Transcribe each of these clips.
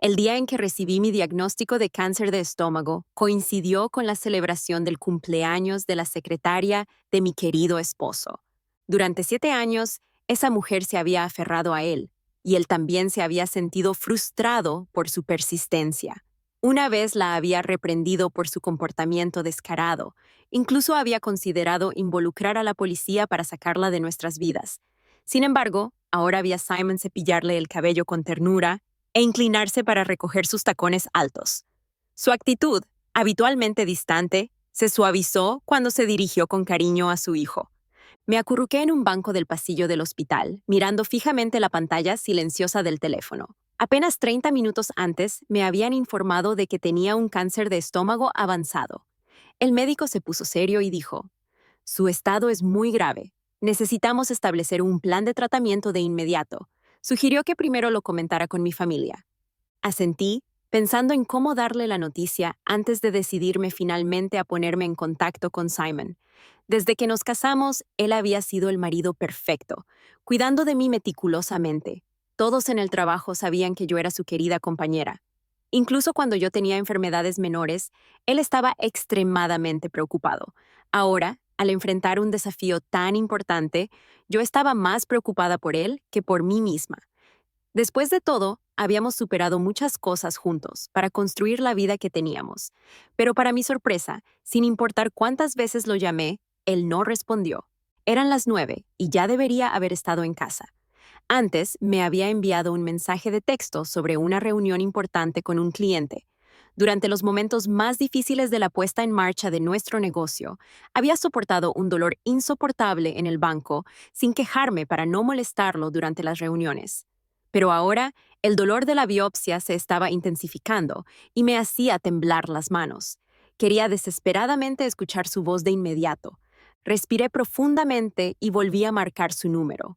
El día en que recibí mi diagnóstico de cáncer de estómago coincidió con la celebración del cumpleaños de la secretaria de mi querido esposo. Durante 7 años, esa mujer se había aferrado a él, y él también se había sentido frustrado por su persistencia. Una vez la había reprendido por su comportamiento descarado, incluso había considerado involucrar a la policía para sacarla de nuestras vidas. Sin embargo, ahora vi a Simon cepillarle el cabello con ternura e inclinarse para recoger sus tacones altos. Su actitud, habitualmente distante, se suavizó cuando se dirigió con cariño a su hijo. Me acurruqué en un banco del pasillo del hospital, mirando fijamente la pantalla silenciosa del teléfono. Apenas 30 minutos antes me habían informado de que tenía un cáncer de estómago avanzado. El médico se puso serio y dijo: "Su estado es muy grave. Necesitamos establecer un plan de tratamiento de inmediato". Sugirió que primero lo comentara con mi familia. Asentí, pensando en cómo darle la noticia antes de decidirme finalmente a ponerme en contacto con Simon. Desde que nos casamos, él había sido el marido perfecto, cuidando de mí meticulosamente. Todos en el trabajo sabían que yo era su querida compañera. Incluso cuando yo tenía enfermedades menores, él estaba extremadamente preocupado. Ahora, al enfrentar un desafío tan importante, yo estaba más preocupada por él que por mí misma. Después de todo, habíamos superado muchas cosas juntos para construir la vida que teníamos. Pero para mi sorpresa, sin importar cuántas veces lo llamé, él no respondió. Eran las 9 y ya debería haber estado en casa. Antes me había enviado un mensaje de texto sobre una reunión importante con un cliente. Durante los momentos más difíciles de la puesta en marcha de nuestro negocio, había soportado un dolor insoportable en el banco sin quejarme para no molestarlo durante las reuniones. Pero ahora, el dolor de la biopsia se estaba intensificando y me hacía temblar las manos. Quería desesperadamente escuchar su voz de inmediato. Respiré profundamente y volví a marcar su número.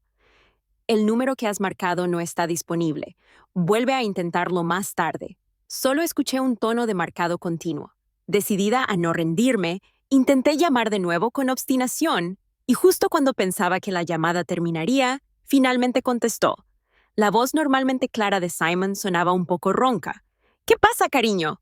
El número que has marcado no está disponible. Vuelve a intentarlo más tarde. Solo escuché un tono de marcado continuo. Decidida a no rendirme, intenté llamar de nuevo con obstinación, y justo cuando pensaba que la llamada terminaría, finalmente contestó. La voz normalmente clara de Simon sonaba un poco ronca. ¿Qué pasa, cariño?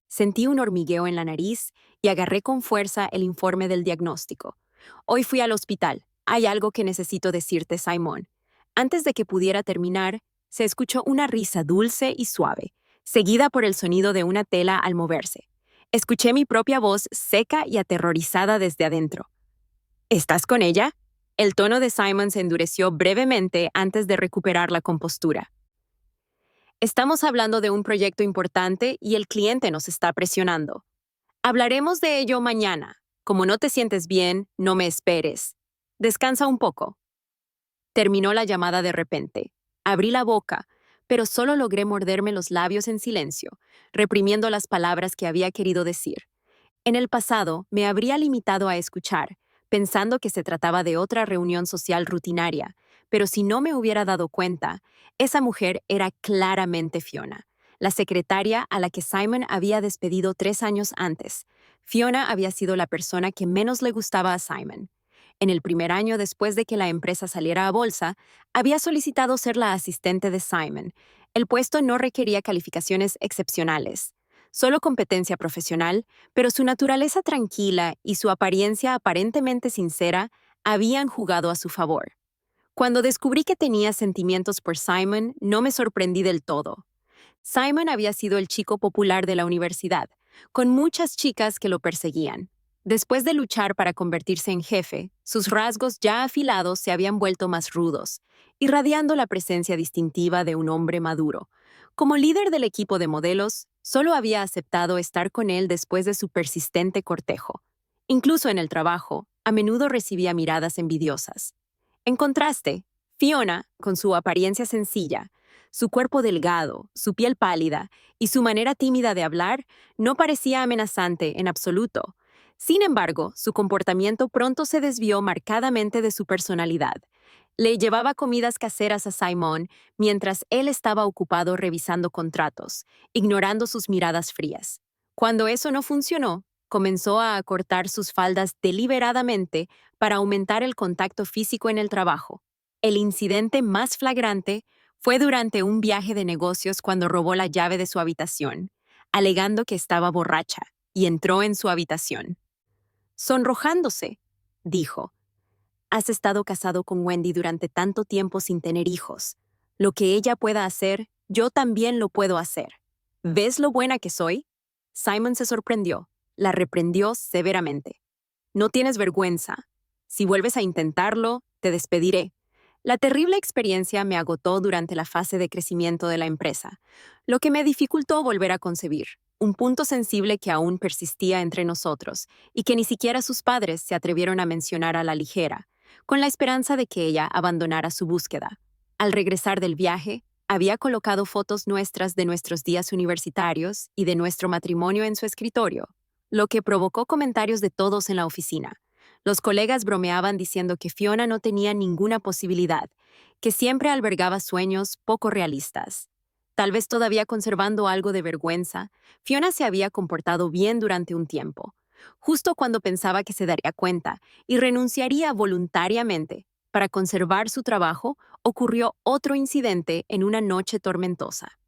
Sentí un hormigueo en la nariz y agarré con fuerza el informe del diagnóstico. Hoy fui al hospital. Hay algo que necesito decirte, Simon. Antes de que pudiera terminar, se escuchó una risa dulce y suave, seguida por el sonido de una tela al moverse. Escuché mi propia voz seca y aterrorizada desde adentro. ¿Estás con ella? El tono de Simon se endureció brevemente antes de recuperar la compostura. Estamos hablando de un proyecto importante y el cliente nos está presionando. Hablaremos de ello mañana. Como no te sientes bien, no me esperes. Descansa un poco. Terminó la llamada de repente. Abrí la boca, pero solo logré morderme los labios en silencio, reprimiendo las palabras que había querido decir. En el pasado, me habría limitado a escuchar, pensando que se trataba de otra reunión social rutinaria, pero si no me hubiera dado cuenta, esa mujer era claramente Fiona, la secretaria a la que Simon había despedido 3 años antes. Fiona había sido la persona que menos le gustaba a Simon. En el primer año después de que la empresa saliera a bolsa, había solicitado ser la asistente de Simon. El puesto no requería calificaciones excepcionales, solo competencia profesional, pero su naturaleza tranquila y su apariencia aparentemente sincera habían jugado a su favor. Cuando descubrí que tenía sentimientos por Simon, no me sorprendí del todo. Simon había sido el chico popular de la universidad, con muchas chicas que lo perseguían. Después de luchar para convertirse en jefe, sus rasgos ya afilados se habían vuelto más rudos, irradiando la presencia distintiva de un hombre maduro. Como líder del equipo de modelos, solo había aceptado estar con él después de su persistente cortejo. Incluso en el trabajo, a menudo recibía miradas envidiosas. En contraste, Fiona, con su apariencia sencilla, su cuerpo delgado, su piel pálida y su manera tímida de hablar, no parecía amenazante en absoluto. Sin embargo, su comportamiento pronto se desvió marcadamente de su personalidad. Le llevaba comidas caseras a Simon mientras él estaba ocupado revisando contratos, ignorando sus miradas frías. Cuando eso no funcionó, comenzó a acortar sus faldas deliberadamente para aumentar el contacto físico en el trabajo. El incidente más flagrante Fue durante un viaje de negocios cuando robó la llave de su habitación, alegando que estaba borracha, y entró en su habitación. Sonrojándose, dijo, has estado casado con Wendy durante tanto tiempo sin tener hijos. Lo que ella pueda hacer, yo también lo puedo hacer. ¿Ves lo buena que soy? Simon se sorprendió. La reprendió severamente. No tienes vergüenza. Si vuelves a intentarlo, te despediré. La terrible experiencia me agotó durante la fase de crecimiento de la empresa, lo que me dificultó volver a concebir, un punto sensible que aún persistía entre nosotros y que ni siquiera sus padres se atrevieron a mencionar a la ligera, con la esperanza de que ella abandonara su búsqueda. Al regresar del viaje, había colocado fotos nuestras de nuestros días universitarios y de nuestro matrimonio en su escritorio, lo que provocó comentarios de todos en la oficina. Los colegas bromeaban diciendo que Fiona no tenía ninguna posibilidad, que siempre albergaba sueños poco realistas. Tal vez todavía conservando algo de vergüenza, Fiona se había comportado bien durante un tiempo, justo cuando pensaba que se daría cuenta y renunciaría voluntariamente. Para conservar su trabajo, ocurrió otro incidente en una noche tormentosa.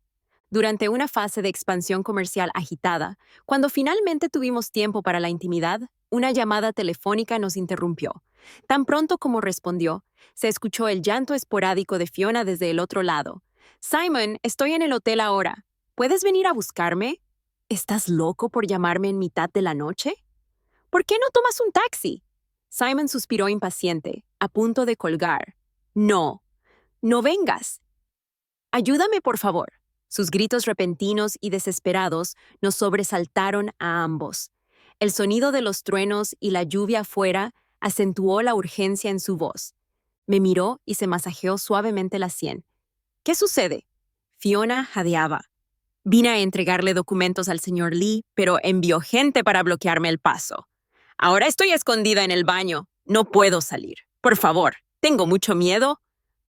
Durante una fase de expansión comercial agitada, cuando finalmente tuvimos tiempo para la intimidad, una llamada telefónica nos interrumpió. Tan pronto como respondió, se escuchó el llanto esporádico de Fiona desde el otro lado. Simon, estoy en el hotel ahora. ¿Puedes venir a buscarme? ¿Estás loco por llamarme en mitad de la noche? ¿Por qué no tomas un taxi? Simon suspiró impaciente, a punto de colgar. No, no vengas. Ayúdame, por favor. Sus gritos repentinos y desesperados nos sobresaltaron a ambos. El sonido de los truenos y la lluvia afuera acentuó la urgencia en su voz. Me miró y se masajeó suavemente la sien. ¿Qué sucede? Fiona jadeaba. Vine a entregarle documentos al señor Lee, pero envió gente para bloquearme el paso. Ahora estoy escondida en el baño. No puedo salir. Por favor, tengo mucho miedo.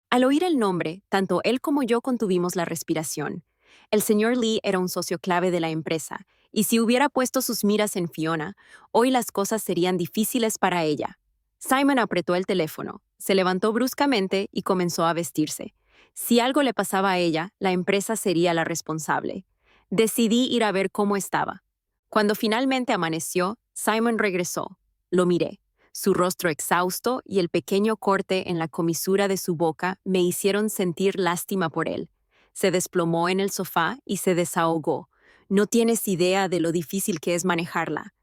Al oír el nombre, tanto él como yo contuvimos la respiración. El señor Lee era un socio clave de la empresa, y si hubiera puesto sus miras en Fiona, hoy las cosas serían difíciles para ella. Simon apretó el teléfono, se levantó bruscamente y comenzó a vestirse. Si algo le pasaba a ella, la empresa sería la responsable. Decidí ir a ver cómo estaba. Cuando finalmente amaneció, Simon regresó. Lo miré. Su rostro exhausto y el pequeño corte en la comisura de su boca me hicieron sentir lástima por él. Se desplomó en el sofá y se desahogó. No tienes idea de lo difícil que es manejarla.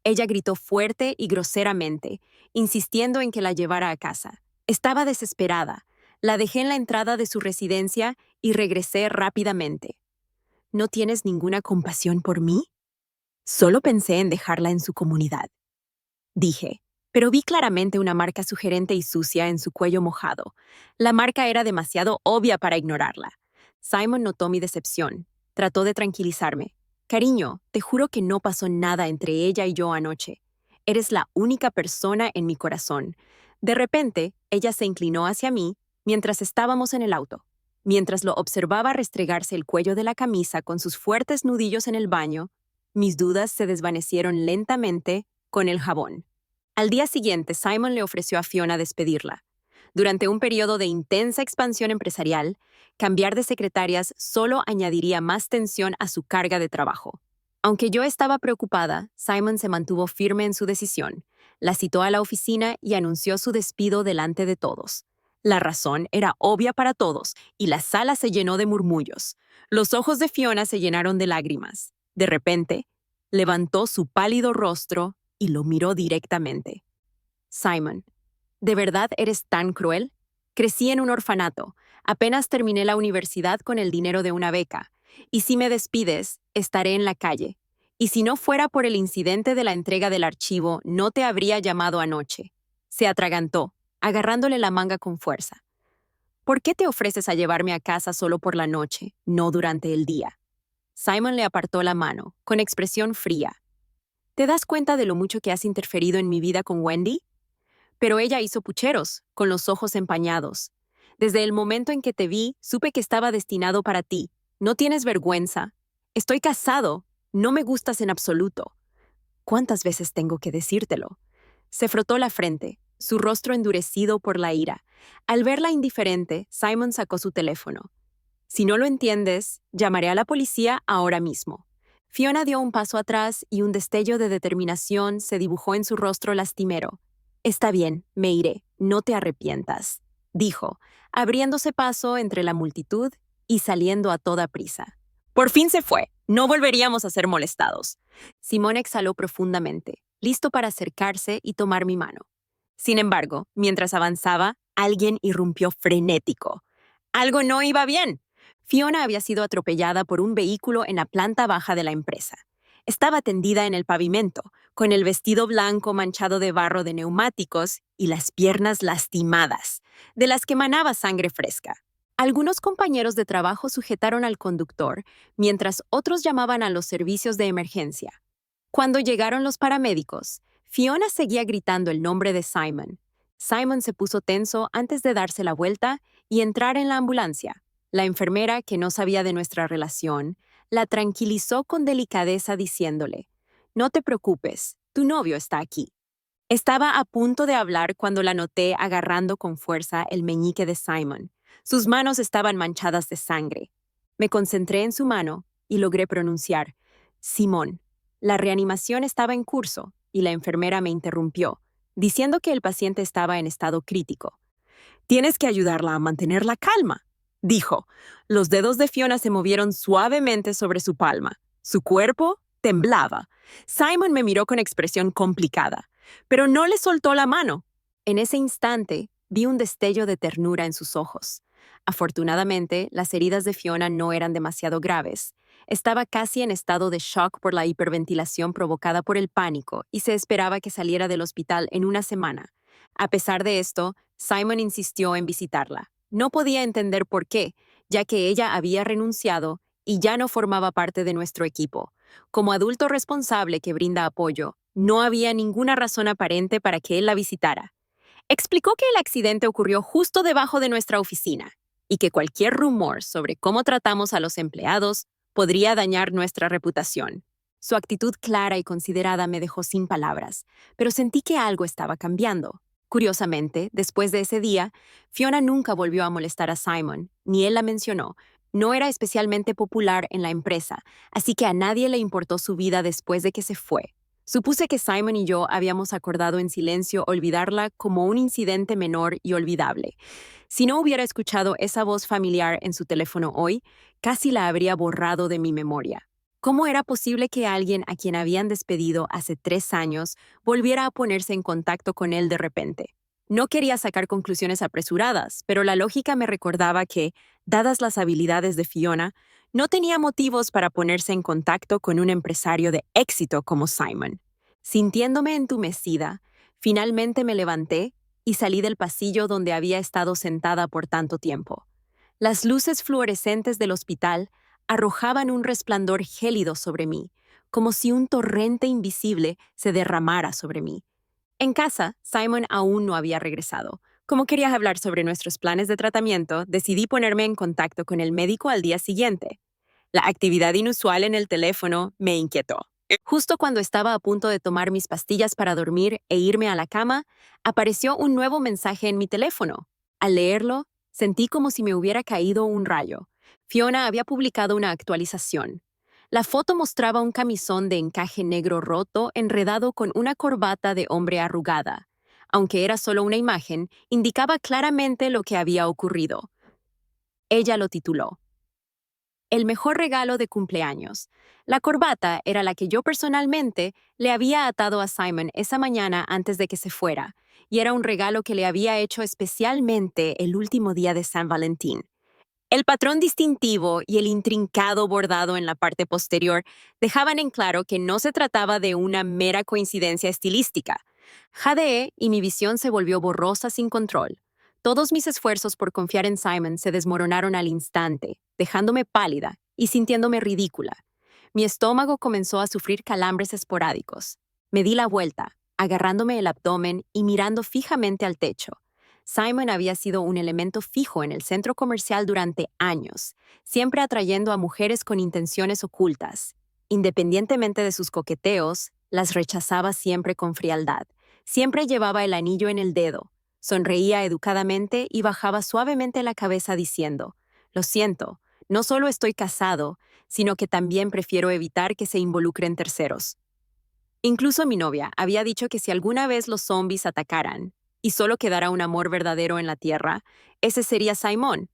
Ella gritó fuerte y groseramente, insistiendo en que la llevara a casa. Estaba desesperada. La dejé en la entrada de su residencia y regresé rápidamente. ¿No tienes ninguna compasión por mí? Solo pensé en dejarla en su comunidad. Dije, pero vi claramente una marca sugerente y sucia en su cuello mojado. La marca era demasiado obvia para ignorarla. Simon notó mi decepción. Trató de tranquilizarme. Cariño, te juro que no pasó nada entre ella y yo anoche. Eres la única persona en mi corazón. De repente, ella se inclinó hacia mí mientras estábamos en el auto. Mientras lo observaba restregarse el cuello de la camisa con sus fuertes nudillos en el baño, mis dudas se desvanecieron lentamente con el jabón. Al día siguiente, Simon le ofreció a Fiona despedirla. Durante un periodo de intensa expansión empresarial, cambiar de secretarias solo añadiría más tensión a su carga de trabajo. Aunque yo estaba preocupada, Simon se mantuvo firme en su decisión. La citó a la oficina y anunció su despido delante de todos. La razón era obvia para todos y la sala se llenó de murmullos. Los ojos de Fiona se llenaron de lágrimas. De repente, levantó su pálido rostro y lo miró directamente. Simon, ¿de verdad eres tan cruel? Crecí en un orfanato. Apenas terminé la universidad con el dinero de una beca. Y si me despides, estaré en la calle. Y si no fuera por el incidente de la entrega del archivo, no te habría llamado anoche. Se atragantó, agarrándole la manga con fuerza. ¿Por qué te ofreces a llevarme a casa solo por la noche, no durante el día? Simon le apartó la mano, con expresión fría. ¿Te das cuenta de lo mucho que has interferido en mi vida con Wendy? Pero ella hizo pucheros, con los ojos empañados. Desde el momento en que te vi, supe que estaba destinado para ti. No tienes vergüenza. Estoy casado. No me gustas en absoluto. ¿Cuántas veces tengo que decírtelo? Se frotó la frente, su rostro endurecido por la ira. Al verla indiferente, Simon sacó su teléfono. Si no lo entiendes, llamaré a la policía ahora mismo. Fiona dio un paso atrás y un destello de determinación se dibujó en su rostro lastimero. Está bien, me iré, no te arrepientas, dijo, abriéndose paso entre la multitud y saliendo a toda prisa. Por fin se fue, no volveríamos a ser molestados. Simón exhaló profundamente, listo para acercarse y tomar mi mano. Sin embargo, mientras avanzaba, alguien irrumpió frenético. Algo no iba bien. Fiona había sido atropellada por un vehículo en la planta baja de la empresa. Estaba tendida en el pavimento, con el vestido blanco manchado de barro de neumáticos y las piernas lastimadas, de las que manaba sangre fresca. Algunos compañeros de trabajo sujetaron al conductor, mientras otros llamaban a los servicios de emergencia. Cuando llegaron los paramédicos, Fiona seguía gritando el nombre de Simon. Simon se puso tenso antes de darse la vuelta y entrar en la ambulancia. La enfermera, que no sabía de nuestra relación, la tranquilizó con delicadeza diciéndole, «No te preocupes, tu novio está aquí». Estaba a punto de hablar cuando la noté agarrando con fuerza el meñique de Simon. Sus manos estaban manchadas de sangre. Me concentré en su mano y logré pronunciar, «Simón». La reanimación estaba en curso y la enfermera me interrumpió, diciendo que el paciente estaba en estado crítico. «Tienes que ayudarla a mantener la calma», dijo. Los dedos de Fiona se movieron suavemente sobre su palma. Su cuerpo temblaba. Simon me miró con expresión complicada, pero no le soltó la mano. En ese instante, vi un destello de ternura en sus ojos. Afortunadamente, las heridas de Fiona no eran demasiado graves. Estaba casi en estado de shock por la hiperventilación provocada por el pánico y se esperaba que saliera del hospital en una semana. A pesar de esto, Simon insistió en visitarla. No podía entender por qué, ya que ella había renunciado y ya no formaba parte de nuestro equipo. Como adulto responsable que brinda apoyo, no había ninguna razón aparente para que él la visitara. Explicó que el accidente ocurrió justo debajo de nuestra oficina y que cualquier rumor sobre cómo tratamos a los empleados podría dañar nuestra reputación. Su actitud clara y considerada me dejó sin palabras, pero sentí que algo estaba cambiando. Curiosamente, después de ese día, Fiona nunca volvió a molestar a Simon, ni él la mencionó. No era especialmente popular en la empresa, así que a nadie le importó su vida después de que se fue. Supuse que Simon y yo habíamos acordado en silencio olvidarla como un incidente menor y olvidable. Si no hubiera escuchado esa voz familiar en su teléfono hoy, casi la habría borrado de mi memoria. ¿Cómo era posible que alguien a quien habían despedido hace 3 años volviera a ponerse en contacto con él de repente? No quería sacar conclusiones apresuradas, pero la lógica me recordaba que, dadas las habilidades de Fiona, no tenía motivos para ponerse en contacto con un empresario de éxito como Simon. Sintiéndome entumecida, finalmente me levanté y salí del pasillo donde había estado sentada por tanto tiempo. Las luces fluorescentes del hospital arrojaban un resplandor gélido sobre mí, como si un torrente invisible se derramara sobre mí. En casa, Simon aún no había regresado. Como quería hablar sobre nuestros planes de tratamiento, decidí ponerme en contacto con el médico al día siguiente. La actividad inusual en el teléfono me inquietó. Justo cuando estaba a punto de tomar mis pastillas para dormir e irme a la cama, apareció un nuevo mensaje en mi teléfono. Al leerlo, sentí como si me hubiera caído un rayo. Fiona había publicado una actualización. La foto mostraba un camisón de encaje negro roto enredado con una corbata de hombre arrugada. Aunque era solo una imagen, indicaba claramente lo que había ocurrido. Ella lo tituló el mejor regalo de cumpleaños. La corbata era la que yo personalmente le había atado a Simon esa mañana antes de que se fuera, y era un regalo que le había hecho especialmente el último día de San Valentín. El patrón distintivo y el intrincado bordado en la parte posterior dejaban en claro que no se trataba de una mera coincidencia estilística. Jadeé y mi visión se volvió borrosa sin control. Todos mis esfuerzos por confiar en Simon se desmoronaron al instante, dejándome pálida y sintiéndome ridícula. Mi estómago comenzó a sufrir calambres esporádicos. Me di la vuelta, agarrándome el abdomen y mirando fijamente al techo. Simon había sido un elemento fijo en el centro comercial durante años, siempre atrayendo a mujeres con intenciones ocultas. Independientemente de sus coqueteos, las rechazaba siempre con frialdad. Siempre llevaba el anillo en el dedo. Sonreía educadamente y bajaba suavemente la cabeza diciendo, «Lo siento, No solo estoy casado, sino que también prefiero evitar que se involucren terceros. Incluso mi novia había dicho que si alguna vez los zombies atacaran y solo quedara un amor verdadero en la tierra, ese sería Simon.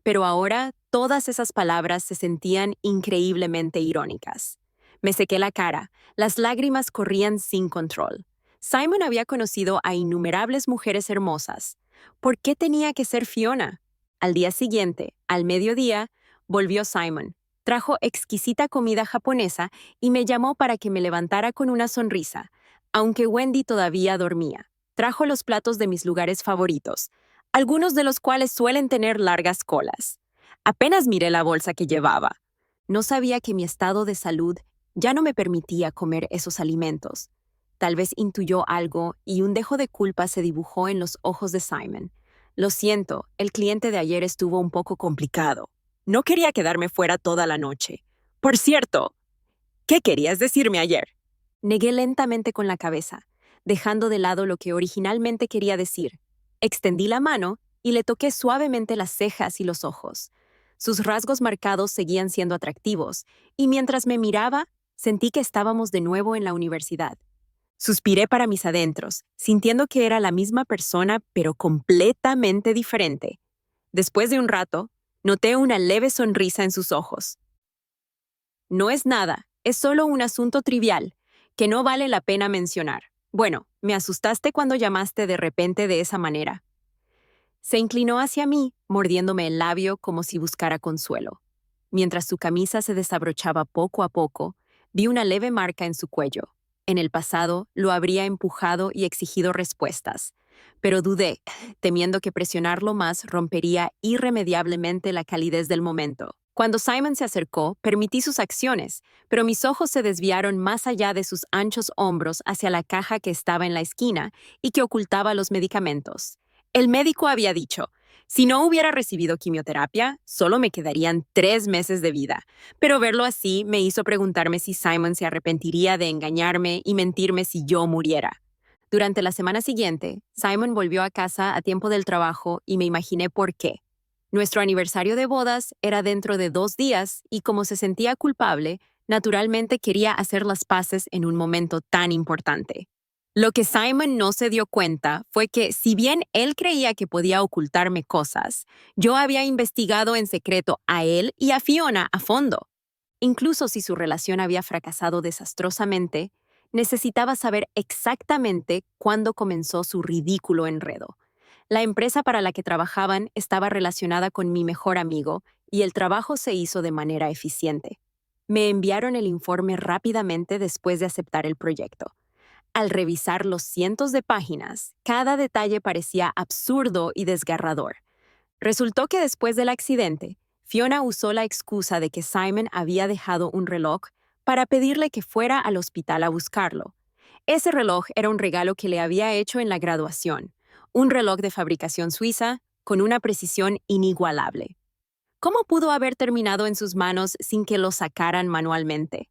Pero ahora todas esas palabras se sentían increíblemente irónicas. Me sequé la cara, las lágrimas corrían sin control. Simon había conocido a innumerables mujeres hermosas. ¿Por qué tenía que ser Fiona? Al día siguiente, al mediodía, volvió Simon. Trajo exquisita comida japonesa y me llamó para que me levantara con una sonrisa, aunque Wendy todavía dormía. Trajo los platos de mis lugares favoritos, algunos de los cuales suelen tener largas colas. Apenas miré la bolsa que llevaba. No sabía que mi estado de salud ya no me permitía comer esos alimentos. Tal vez intuyó algo y un dejo de culpa se dibujó en los ojos de Simon. Lo siento, el cliente de ayer estuvo un poco complicado. No quería quedarme fuera toda la noche. Por cierto, ¿qué querías decirme ayer? Negué lentamente con la cabeza, dejando de lado lo que originalmente quería decir. Extendí la mano y le toqué suavemente las cejas y los ojos. Sus rasgos marcados seguían siendo atractivos, y mientras me miraba, sentí que estábamos de nuevo en la universidad. Suspiré para mis adentros, sintiendo que era la misma persona, pero completamente diferente. Después de un rato, noté una leve sonrisa en sus ojos. No es nada, es solo un asunto trivial, que no vale la pena mencionar. Bueno, me asustaste cuando llamaste de repente de esa manera. Se inclinó hacia mí, mordiéndome el labio como si buscara consuelo. Mientras su camisa se desabrochaba poco a poco, vi una leve marca en su cuello. En el pasado lo habría empujado y exigido respuestas, pero dudé, temiendo que presionarlo más rompería irremediablemente la calidez del momento. Cuando Simon se acercó, permití sus acciones, pero mis ojos se desviaron más allá de sus anchos hombros hacia la caja que estaba en la esquina y que ocultaba los medicamentos. El médico había dicho, si no hubiera recibido quimioterapia, solo me quedarían 3 meses de vida. Pero verlo así me hizo preguntarme si Simon se arrepentiría de engañarme y mentirme si yo muriera. Durante la semana siguiente, Simon volvió a casa a tiempo del trabajo y me imaginé por qué. Nuestro aniversario de bodas era dentro de 2 días y como se sentía culpable, naturalmente quería hacer las paces en un momento tan importante. Lo que Simon no se dio cuenta fue que, si bien él creía que podía ocultarme cosas, yo había investigado en secreto a él y a Fiona a fondo. Incluso si su relación había fracasado desastrosamente, necesitaba saber exactamente cuándo comenzó su ridículo enredo. La empresa para la que trabajaban estaba relacionada con mi mejor amigo y el trabajo se hizo de manera eficiente. Me enviaron el informe rápidamente después de aceptar el proyecto. Al revisar los cientos de páginas, cada detalle parecía absurdo y desgarrador. Resultó que después del accidente, Fiona usó la excusa de que Simon había dejado un reloj para pedirle que fuera al hospital a buscarlo. Ese reloj era un regalo que le había hecho en la graduación, un reloj de fabricación suiza con una precisión inigualable. ¿Cómo pudo haber terminado en sus manos sin que lo sacaran manualmente?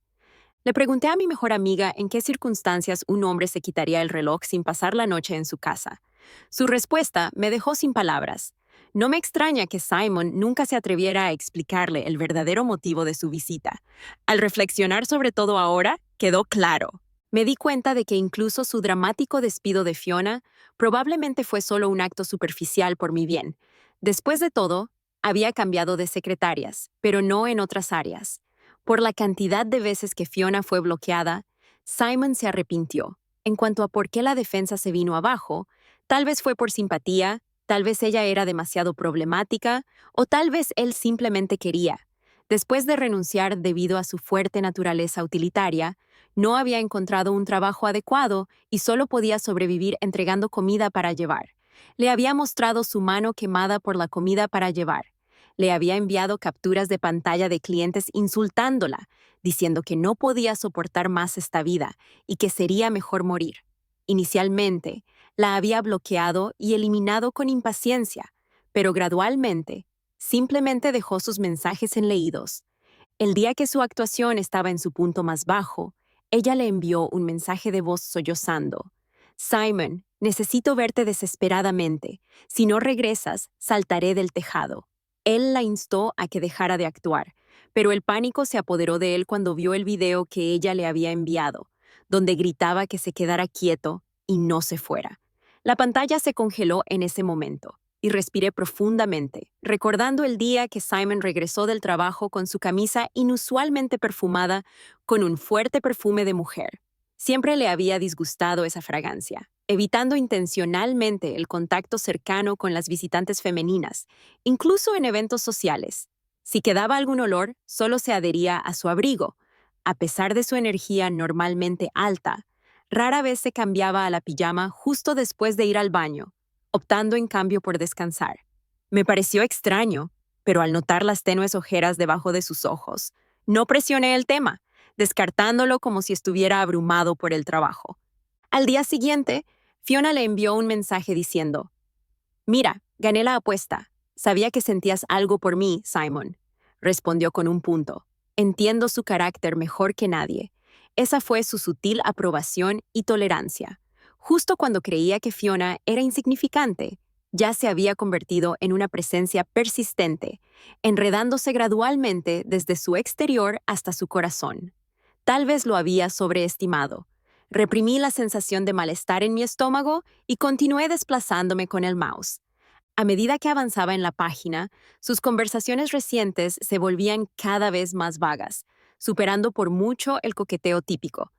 Le pregunté a mi mejor amiga en qué circunstancias un hombre se quitaría el reloj sin pasar la noche en su casa. Su respuesta me dejó sin palabras. No me extraña que Simon nunca se atreviera a explicarle el verdadero motivo de su visita. Al reflexionar sobre todo ahora, quedó claro. Me di cuenta de que incluso su dramático despido de Fiona probablemente fue solo un acto superficial por mi bien. Después de todo, había cambiado de secretarias, pero no en otras áreas. Por la cantidad de veces que Fiona fue bloqueada, Simon se arrepintió. En cuanto a por qué la defensa se vino abajo, tal vez fue por simpatía, tal vez ella era demasiado problemática, o tal vez él simplemente quería. Después de renunciar debido a su fuerte naturaleza utilitaria, no había encontrado un trabajo adecuado y solo podía sobrevivir entregando comida para llevar. Le había mostrado su mano quemada por la comida para llevar. Le había enviado capturas de pantalla de clientes insultándola, diciendo que no podía soportar más esta vida y que sería mejor morir. Inicialmente, la había bloqueado y eliminado con impaciencia, pero gradualmente, simplemente dejó sus mensajes en leídos. El día que su actuación estaba en su punto más bajo, ella le envió un mensaje de voz sollozando. Simon, necesito verte desesperadamente. Si no regresas, saltaré del tejado. Él la instó a que dejara de actuar, pero el pánico se apoderó de él cuando vio el video que ella le había enviado, donde gritaba que se quedara quieto y no se fuera. La pantalla se congeló en ese momento y respiré profundamente, recordando el día que Simon regresó del trabajo con su camisa inusualmente perfumada con un fuerte perfume de mujer. Siempre le había disgustado esa fragancia, evitando intencionalmente el contacto cercano con las visitantes femeninas, incluso en eventos sociales. Si quedaba algún olor, solo se adhería a su abrigo. A pesar de su energía normalmente alta, rara vez se cambiaba a la pijama justo después de ir al baño, optando en cambio por descansar. Me pareció extraño, pero al notar las tenues ojeras debajo de sus ojos, no presioné el tema, descartándolo como si estuviera abrumado por el trabajo. Al día siguiente, Fiona le envió un mensaje diciendo: «Mira, gané la apuesta. Sabía que sentías algo por mí, Simon», respondió con un punto. «Entiendo su carácter mejor que nadie». Esa fue su sutil aprobación y tolerancia. Justo cuando creía que Fiona era insignificante, ya se había convertido en una presencia persistente, enredándose gradualmente desde su exterior hasta su corazón. Tal vez lo había sobreestimado. Reprimí la sensación de malestar en mi estómago y continué desplazándome con el mouse. A medida que avanzaba en la página, sus conversaciones recientes se volvían cada vez más vagas, superando por mucho el coqueteo típico.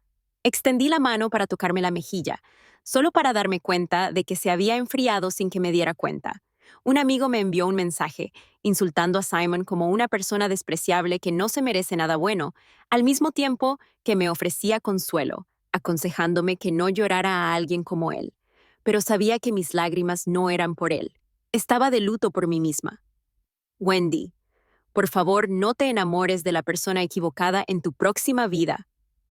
Extendí la mano para tocarme la mejilla, solo para darme cuenta de que se había enfriado sin que me diera cuenta. Un amigo me envió un mensaje, insultando a Simon como una persona despreciable que no se merece nada bueno, al mismo tiempo que me ofrecía consuelo, aconsejándome que no llorara a alguien como él. Pero sabía que mis lágrimas no eran por él. Estaba de luto por mí misma. Wendy, por favor, no te enamores de la persona equivocada en tu próxima vida.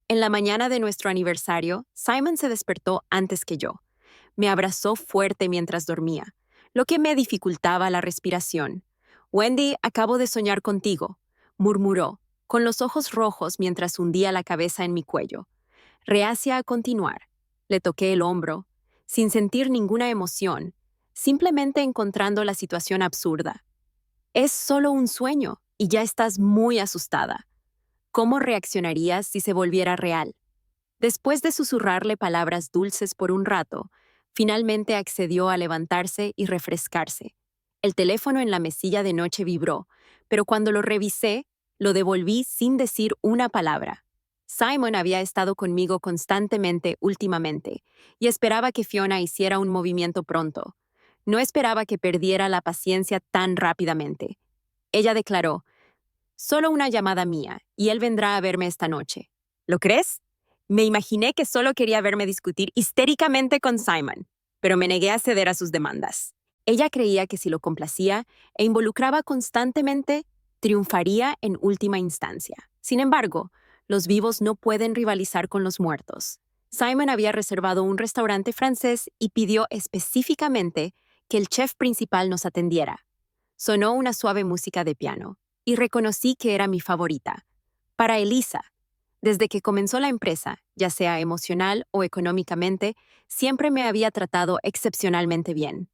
En la mañana de nuestro aniversario, Simon se despertó antes que yo. Me abrazó fuerte mientras dormía, lo que me dificultaba la respiración. «Wendy, acabo de soñar contigo», murmuró, con los ojos rojos mientras hundía la cabeza en mi cuello. Reacia a continuar, le toqué el hombro, sin sentir ninguna emoción, simplemente encontrando la situación absurda. «Es solo un sueño y ya estás muy asustada. ¿Cómo reaccionarías si se volviera real?». Después de susurrarle palabras dulces por un rato, finalmente accedió a levantarse y refrescarse. El teléfono en la mesilla de noche vibró, pero cuando lo revisé, lo devolví sin decir una palabra. Simon había estado conmigo constantemente últimamente, y esperaba que Fiona hiciera un movimiento pronto. No esperaba que perdiera la paciencia tan rápidamente. Ella declaró: «Solo una llamada mía, y él vendrá a verme esta noche». «¿Lo crees?». Me imaginé que solo quería verme discutir histéricamente con Simon, pero me negué a ceder a sus demandas. Ella creía que si lo complacía e involucraba constantemente, triunfaría en última instancia. Sin embargo, los vivos no pueden rivalizar con los muertos. Simon había reservado un restaurante francés y pidió específicamente que el chef principal nos atendiera. Sonó una suave música de piano, y reconocí que era mi favorita. Para Elisa, desde que comenzó la empresa, ya sea emocional o económicamente, siempre me había tratado excepcionalmente bien.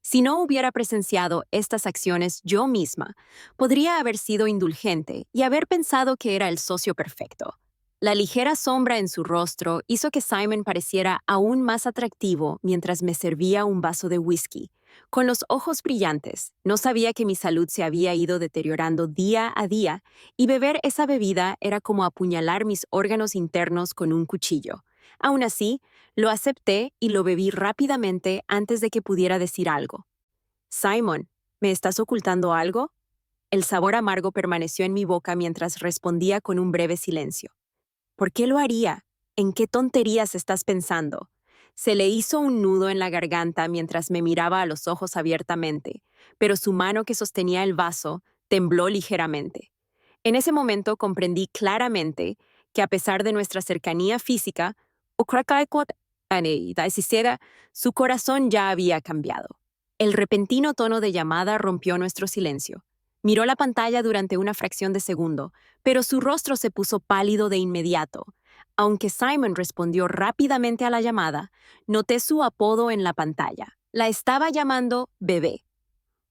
Si no hubiera presenciado estas acciones yo misma, podría haber sido indulgente y haber pensado que era el socio perfecto. La ligera sombra en su rostro hizo que Simon pareciera aún más atractivo mientras me servía un vaso de whisky. Con los ojos brillantes, no sabía que mi salud se había ido deteriorando día a día, y beber esa bebida era como apuñalar mis órganos internos con un cuchillo. Aún así, lo acepté y lo bebí rápidamente antes de que pudiera decir algo. «Simon, ¿me estás ocultando algo?». El sabor amargo permaneció en mi boca mientras respondía con un breve silencio. «¿Por qué lo haría? ¿En qué tonterías estás pensando?». Se le hizo un nudo en la garganta mientras me miraba a los ojos abiertamente, pero su mano que sostenía el vaso tembló ligeramente. En ese momento comprendí claramente que, a pesar de nuestra cercanía física, su corazón ya había cambiado. El repentino tono de llamada rompió nuestro silencio. Miró la pantalla durante una fracción de segundo, pero su rostro se puso pálido de inmediato. Aunque Simon respondió rápidamente a la llamada, noté su apodo en la pantalla. La estaba llamando Bebé.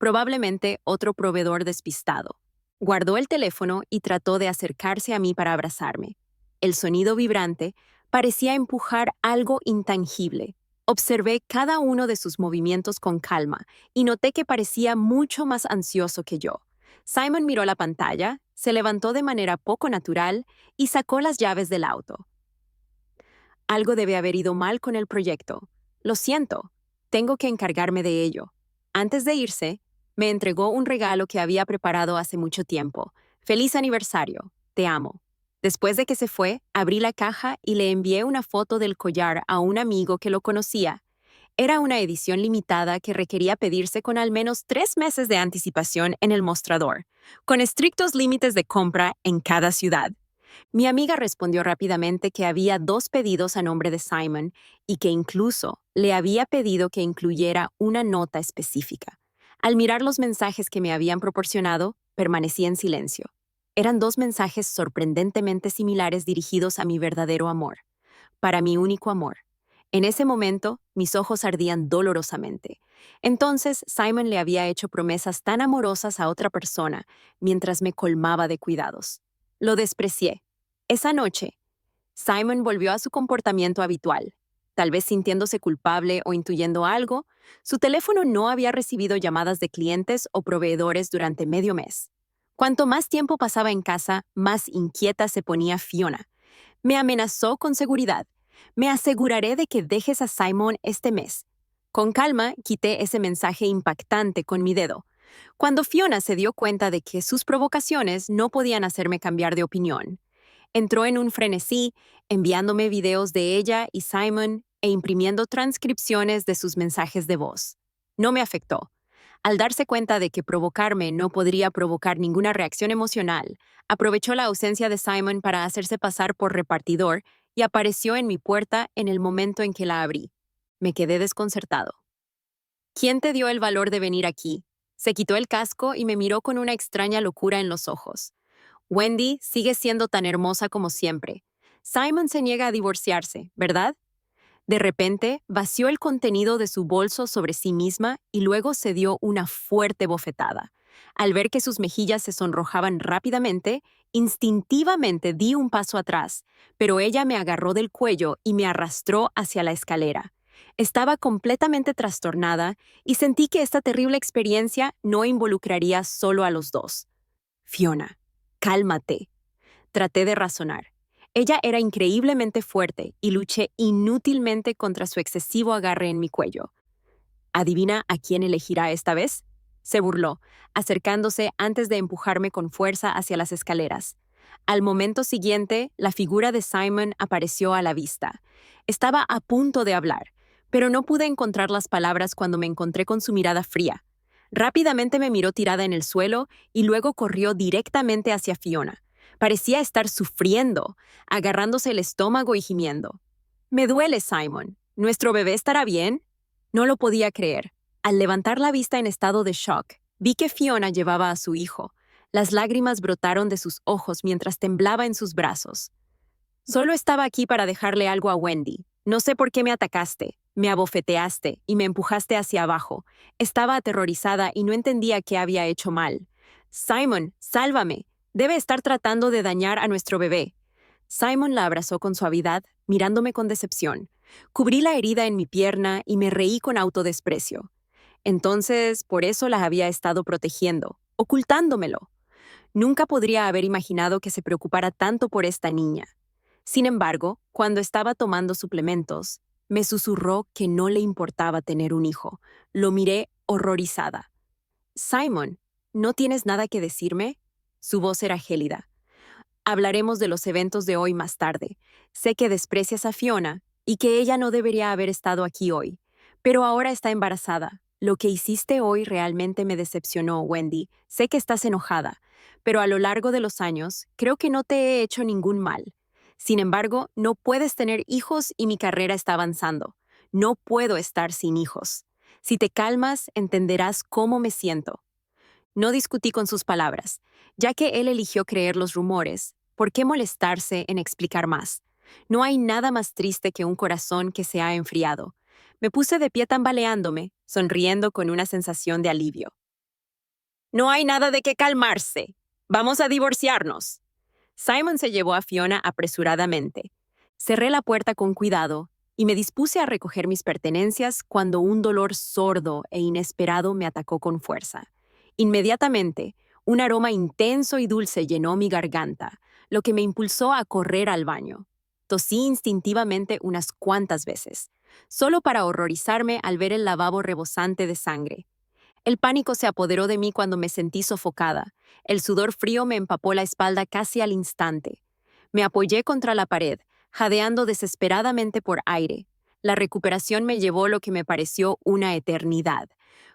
probablemente otro proveedor despistado. Guardó el teléfono y trató de acercarse a mí para abrazarme. El sonido vibrante parecía empujar algo intangible. Observé cada uno de sus movimientos con calma y noté que parecía mucho más ansioso que yo. Simon miró la pantalla, se levantó de manera poco natural y sacó las llaves del auto. Algo debe haber ido mal con el proyecto. Lo siento, tengo que encargarme de ello. Antes de irse, me entregó un regalo que había preparado hace mucho tiempo. Feliz aniversario, te amo. Después de que se fue, abrí la caja y le envié una foto del collar a un amigo que lo conocía. Era una edición limitada que requería pedirse con al menos 3 meses de anticipación en el mostrador, con estrictos límites de compra en cada ciudad. Mi amiga respondió rápidamente que había 2 pedidos a nombre de Simon y que incluso le había pedido que incluyera una nota específica. Al mirar los mensajes que me habían proporcionado, permanecí en silencio. Eran 2 mensajes sorprendentemente similares dirigidos a mi verdadero amor, para mi único amor. En ese momento, mis ojos ardían dolorosamente. Entonces, Simon le había hecho promesas tan amorosas a otra persona mientras me colmaba de cuidados. Lo desprecié. Esa noche, Simon volvió a su comportamiento habitual. Tal vez sintiéndose culpable o intuyendo algo, su teléfono no había recibido llamadas de clientes o proveedores durante medio mes. Cuanto más tiempo pasaba en casa, más inquieta se ponía Fiona. Me amenazó con seguridad. Me aseguraré de que dejes a Simon este mes. Con calma, quité ese mensaje impactante con mi dedo. Cuando Fiona se dio cuenta de que sus provocaciones no podían hacerme cambiar de opinión, entró en un frenesí, enviándome videos de ella y Simon e imprimiendo transcripciones de sus mensajes de voz. No me afectó. Al darse cuenta de que provocarme no podría provocar ninguna reacción emocional, aprovechó la ausencia de Simon para hacerse pasar por repartidor y apareció en mi puerta en el momento en que la abrí. Me quedé desconcertado. ¿Quién te dio el valor de venir aquí? Se quitó el casco y me miró con una extraña locura en los ojos. Wendy sigue siendo tan hermosa como siempre. Simon se niega a divorciarse, ¿verdad? De repente, vació el contenido de su bolso sobre sí misma y luego se dio una fuerte bofetada. Al ver que sus mejillas se sonrojaban rápidamente, instintivamente di un paso atrás, pero ella me agarró del cuello y me arrastró hacia la escalera. Estaba completamente trastornada y sentí que esta terrible experiencia no involucraría solo a los dos. Fiona, cálmate. Traté de razonar. Ella era increíblemente fuerte y luché inútilmente contra su excesivo agarre en mi cuello. ¿Adivina a quién elegirá esta vez? Se burló, acercándose antes de empujarme con fuerza hacia las escaleras. Al momento siguiente, la figura de Simon apareció a la vista. Estaba a punto de hablar, pero no pude encontrar las palabras cuando me encontré con su mirada fría. Rápidamente me miró tirada en el suelo y luego corrió directamente hacia Fiona. Parecía estar sufriendo, agarrándose el estómago y gimiendo. «Me duele, Simon. ¿Nuestro bebé estará bien?» No lo podía creer. Al levantar la vista en estado de shock, vi que Fiona llevaba a su hijo. Las lágrimas brotaron de sus ojos mientras temblaba en sus brazos. «Solo estaba aquí para dejarle algo a Wendy. No sé por qué me atacaste, me abofeteaste y me empujaste hacia abajo. Estaba aterrorizada y no entendía qué había hecho mal. Simon, sálvame. Debe estar tratando de dañar a nuestro bebé». Simon la abrazó con suavidad, mirándome con decepción. Cubrí la herida en mi pierna y me reí con autodesprecio. Entonces, por eso la había estado protegiendo, ocultándomelo. Nunca podría haber imaginado que se preocupara tanto por esta niña. Sin embargo, cuando estaba tomando suplementos, me susurró que no le importaba tener un hijo. Lo miré horrorizada. «Simon, ¿no tienes nada que decirme?» Su voz era gélida. «Hablaremos de los eventos de hoy más tarde. Sé que desprecias a Fiona y que ella no debería haber estado aquí hoy, pero ahora está embarazada. Lo que hiciste hoy realmente me decepcionó, Wendy. Sé que estás enojada, pero a lo largo de los años creo que no te he hecho ningún mal. Sin embargo, no puedes tener hijos y mi carrera está avanzando. No puedo estar sin hijos. Si te calmas, entenderás cómo me siento». No discutí con sus palabras. Ya que él eligió creer los rumores, ¿por qué molestarse en explicar más? No hay nada más triste que un corazón que se ha enfriado. Me puse de pie tambaleándome, sonriendo con una sensación de alivio. No hay nada de qué calmarse. Vamos a divorciarnos. Simon se llevó a Fiona apresuradamente. Cerré la puerta con cuidado y me dispuse a recoger mis pertenencias cuando un dolor sordo e inesperado me atacó con fuerza. Inmediatamente, un aroma intenso y dulce llenó mi garganta, lo que me impulsó a correr al baño. Tosí instintivamente unas cuantas veces, solo para horrorizarme al ver el lavabo rebosante de sangre. El pánico se apoderó de mí cuando me sentí sofocada. El sudor frío me empapó la espalda casi al instante. Me apoyé contra la pared, jadeando desesperadamente por aire. La recuperación me llevó lo que me pareció una eternidad.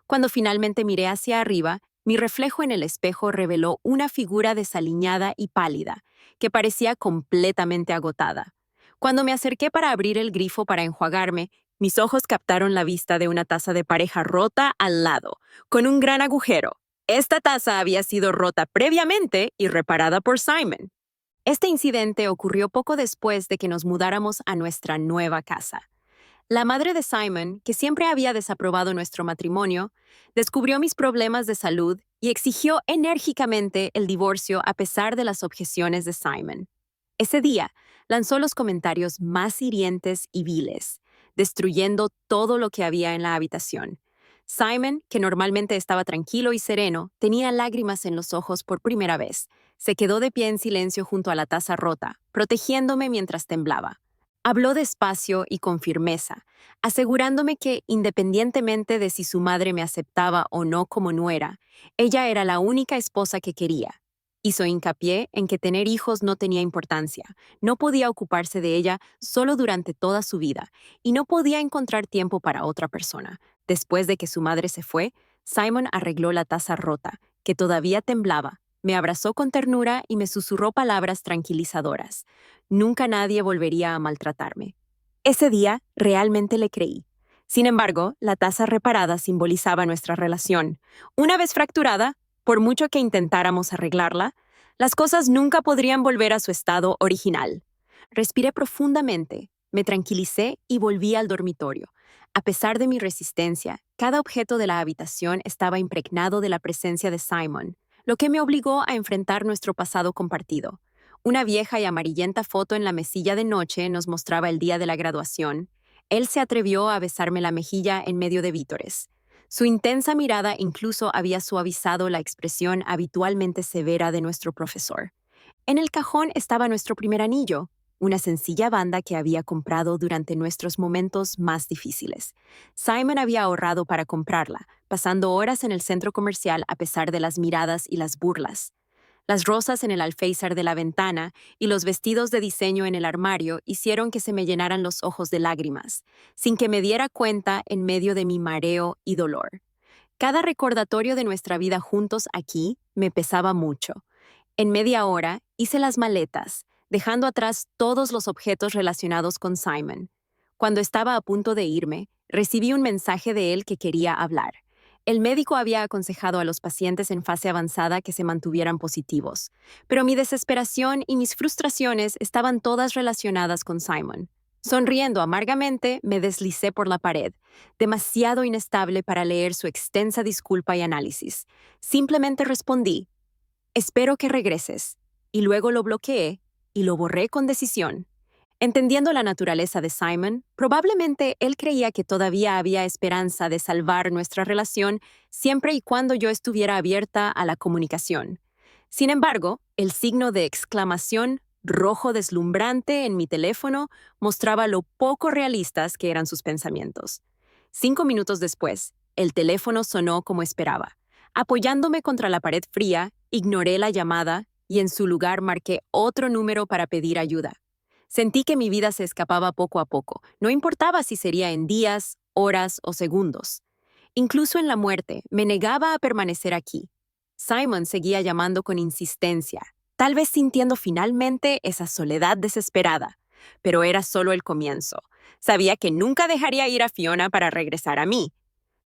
Cuando finalmente miré hacia arriba, mi reflejo en el espejo reveló una figura desaliñada y pálida, que parecía completamente agotada. Cuando me acerqué para abrir el grifo para enjuagarme, mis ojos captaron la vista de una taza de pareja rota al lado, con un gran agujero. Esta taza había sido rota previamente y reparada por Simon. Este incidente ocurrió poco después de que nos mudáramos a nuestra nueva casa. La madre de Simon, que siempre había desaprobado nuestro matrimonio, descubrió mis problemas de salud y exigió enérgicamente el divorcio a pesar de las objeciones de Simon. Ese día, lanzó los comentarios más hirientes y viles, destruyendo todo lo que había en la habitación. Simon, que normalmente estaba tranquilo y sereno, tenía lágrimas en los ojos por primera vez. Se quedó de pie en silencio junto a la taza rota, protegiéndome mientras temblaba. Habló despacio y con firmeza, asegurándome que, independientemente de si su madre me aceptaba o no como nuera, ella era la única esposa que quería. Hizo hincapié en que tener hijos no tenía importancia, no podía ocuparse de ella solo durante toda su vida y no podía encontrar tiempo para otra persona. Después de que su madre se fue, Simon arregló la taza rota, que todavía temblaba, me abrazó con ternura y me susurró palabras tranquilizadoras. Nunca nadie volvería a maltratarme. Ese día realmente le creí. Sin embargo, la taza reparada simbolizaba nuestra relación. Una vez fracturada, por mucho que intentáramos arreglarla, las cosas nunca podrían volver a su estado original. Respiré profundamente, me tranquilicé y volví al dormitorio. A pesar de mi resistencia, cada objeto de la habitación estaba impregnado de la presencia de Simon, lo que me obligó a enfrentar nuestro pasado compartido. Una vieja y amarillenta foto en la mesilla de noche nos mostraba el día de la graduación. Él se atrevió a besarme la mejilla en medio de vítores. Su intensa mirada incluso había suavizado la expresión habitualmente severa de nuestro profesor. En el cajón estaba nuestro primer anillo, una sencilla banda que había comprado durante nuestros momentos más difíciles. Simon había ahorrado para comprarla, pasando horas en el centro comercial a pesar de las miradas y las burlas. Las rosas en el alféizar de la ventana y los vestidos de diseño en el armario hicieron que se me llenaran los ojos de lágrimas, sin que me diera cuenta en medio de mi mareo y dolor. Cada recordatorio de nuestra vida juntos aquí me pesaba mucho. En media hora hice las maletas, dejando atrás todos los objetos relacionados con Simon. Cuando estaba a punto de irme, recibí un mensaje de él que quería hablar. El médico había aconsejado a los pacientes en fase avanzada que se mantuvieran positivos, pero mi desesperación y mis frustraciones estaban todas relacionadas con Simon. Sonriendo amargamente, me deslicé por la pared, demasiado inestable para leer su extensa disculpa y análisis. Simplemente respondí: espero que regreses, y luego lo bloqueé y lo borré con decisión. Entendiendo la naturaleza de Simon, probablemente él creía que todavía había esperanza de salvar nuestra relación siempre y cuando yo estuviera abierta a la comunicación. Sin embargo, el signo de exclamación rojo deslumbrante en mi teléfono mostraba lo poco realistas que eran sus pensamientos. 5 minutos después, el teléfono sonó como esperaba. Apoyándome contra la pared fría, ignoré la llamada y en su lugar marqué otro número para pedir ayuda. Sentí que mi vida se escapaba poco a poco, no importaba si sería en días, horas o segundos. Incluso en la muerte, me negaba a permanecer aquí. Simon seguía llamando con insistencia, tal vez sintiendo finalmente esa soledad desesperada. Pero era solo el comienzo. Sabía que nunca dejaría ir a Fiona para regresar a mí.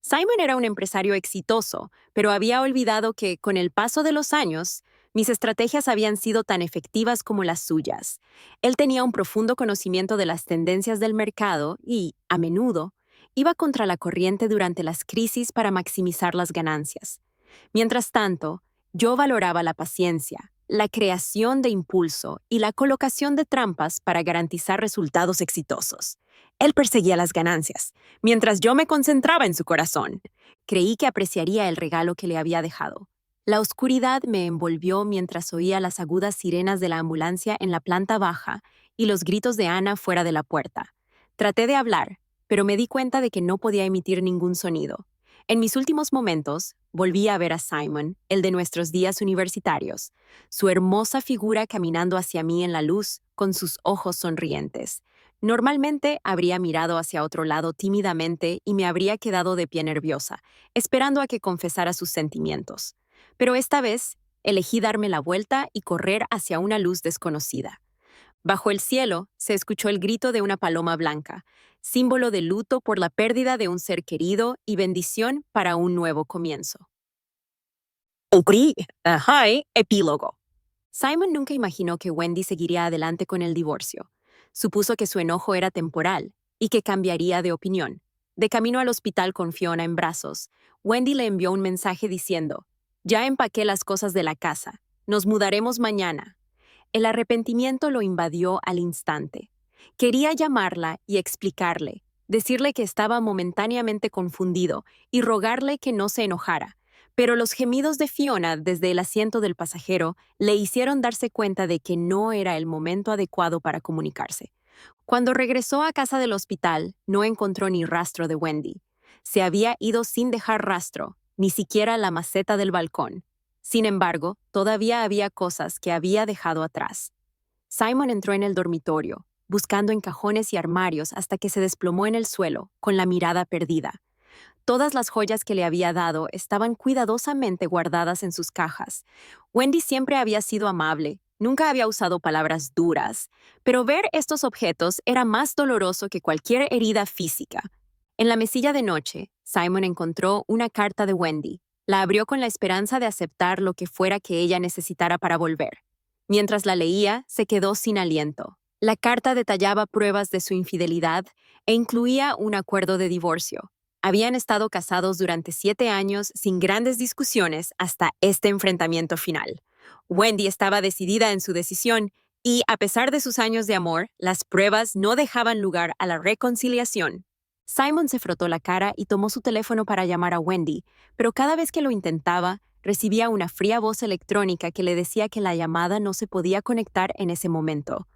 Simon era un empresario exitoso, pero había olvidado que, con el paso de los años, mis estrategias habían sido tan efectivas como las suyas. Él tenía un profundo conocimiento de las tendencias del mercado y, a menudo, iba contra la corriente durante las crisis para maximizar las ganancias. Mientras tanto, yo valoraba la paciencia, la creación de impulso y la colocación de trampas para garantizar resultados exitosos. Él perseguía las ganancias, mientras yo me concentraba en su corazón. Creí que apreciaría el regalo que le había dejado. La oscuridad me envolvió mientras oía las agudas sirenas de la ambulancia en la planta baja y los gritos de Ana fuera de la puerta. Traté de hablar, pero me di cuenta de que no podía emitir ningún sonido. En mis últimos momentos, volví a ver a Simon, el de nuestros días universitarios, su hermosa figura caminando hacia mí en la luz, con sus ojos sonrientes. Normalmente habría mirado hacia otro lado tímidamente y me habría quedado de pie nerviosa, esperando a que confesara sus sentimientos. Pero esta vez, elegí darme la vuelta y correr hacia una luz desconocida. Bajo el cielo se escuchó el grito de una paloma blanca, símbolo de luto por la pérdida de un ser querido y bendición para un nuevo comienzo. Epílogo. Simon nunca imaginó que Wendy seguiría adelante con el divorcio. Supuso que su enojo era temporal y que cambiaría de opinión. De camino al hospital con Fiona en brazos, Wendy le envió un mensaje diciendo: «Ya empaqué las cosas de la casa. Nos mudaremos mañana». El arrepentimiento lo invadió al instante. Quería llamarla y explicarle, decirle que estaba momentáneamente confundido y rogarle que no se enojara. Pero los gemidos de Fiona desde el asiento del pasajero le hicieron darse cuenta de que no era el momento adecuado para comunicarse. Cuando regresó a casa del hospital, no encontró ni rastro de Wendy. Se había ido sin dejar rastro, ni siquiera la maceta del balcón. Sin embargo, todavía había cosas que había dejado atrás. Simon entró en el dormitorio, buscando en cajones y armarios hasta que se desplomó en el suelo, con la mirada perdida. Todas las joyas que le había dado estaban cuidadosamente guardadas en sus cajas. Wendy siempre había sido amable, nunca había usado palabras duras, pero ver estos objetos era más doloroso que cualquier herida física. En la mesilla de noche, Simon encontró una carta de Wendy. La abrió con la esperanza de aceptar lo que fuera que ella necesitara para volver. Mientras la leía, se quedó sin aliento. La carta detallaba pruebas de su infidelidad e incluía un acuerdo de divorcio. Habían estado casados durante 7 años sin grandes discusiones hasta este enfrentamiento final. Wendy estaba decidida en su decisión y, a pesar de sus años de amor, las pruebas no dejaban lugar a la reconciliación. Simon se frotó la cara y tomó su teléfono para llamar a Wendy, pero cada vez que lo intentaba, recibía una fría voz electrónica que le decía que la llamada no se podía conectar en ese momento.